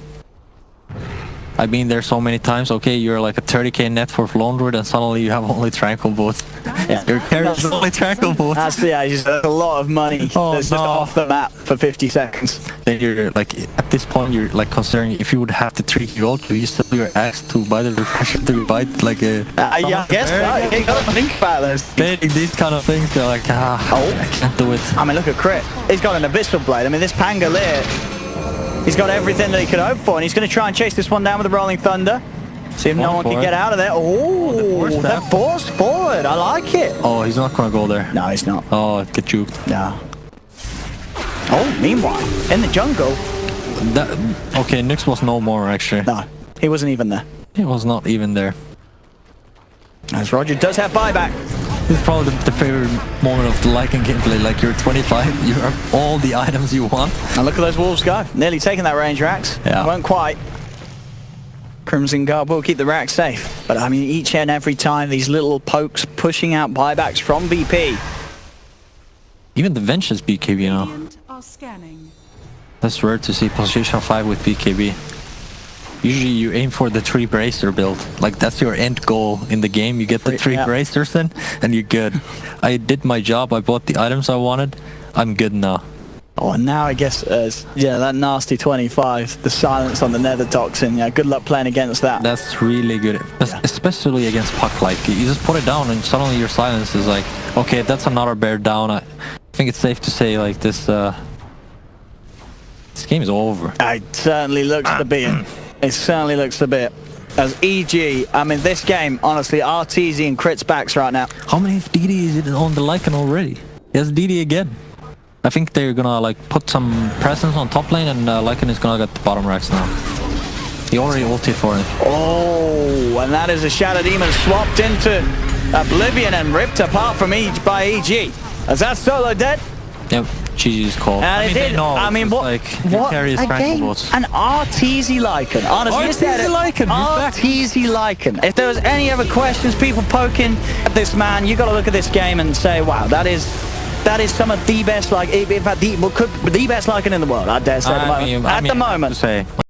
I've been there so many times. Okay, you're like a 30k net for Lone Druid, and suddenly you have only Tranquil Boot. Yeah. Your character's only Tranquil Boot. That's a lot of money. That's just off the map for 50 seconds. Then you're like, at this point, you're like considering if you would have to 3 gold, you sell your axe to buy the refresher to buy like a. Yeah, I guess so. You gotta think about this. These kind of things, they're like, I can't do it. I mean, look at Crit. He's got an Abyssal Blade. I mean, this Pangolier, he's got everything that he could hope for, and he's going to try and chase this one down with the Rolling Thunder. See if no one can get out of there. Oh, the force forward. I like it. Oh, he's not going to go there. No, he's not. Oh, get juked. No. Oh, meanwhile, in the jungle. Okay, Nyx was no more, actually. No, he wasn't even there. He was not even there. As Roger does have buyback. This is probably the favorite moment of the Lycan gameplay. Like, you're 25, you have all the items you want. And look at those wolves go. Nearly taking that range, Rax. Yeah. Won't quite. Crimson Guard will keep the rack safe. But I mean, each and every time, these little pokes pushing out buybacks from VP. Even the Venge is BKB now. That's rare to see position 5 with BKB. Usually you aim for the 3 bracer build. Like that's your end goal in the game. You get the 3 bracers in and you're good. I did my job. I bought the items I wanted. I'm good now. Oh, and now I guess, yeah, that nasty 25, the silence on the Nether Toxin. Yeah, good luck playing against that. That's really good, especially against Puck. Like you just put it down and suddenly your silence is like, okay, that's another bear down. I think it's safe to say like this game is over. It certainly looks to be it. It certainly looks to be it. As EG, I mean, this game, honestly, RTZ and crits backs right now. How many DD is it on the Lycan already? Yes, DD again. I think they're gonna like put some presence on top lane and Lycan is gonna get the bottom racks now. He already ulted for it. Oh, and that is a Shadow Demon swapped into Oblivion and ripped apart from by EG. Is that solo dead? Yep, GG's call. And I mean, they know. I mean, what? Like, what again? An RTZ Lycan. Honestly, RTZ Lycan. RTZ Lycan. If there was any other questions, people poking at this man, you got to look at this game and say, wow, that is some of the best, like, in fact, the best Lycan in the world. I dare say at the moment. At the moment.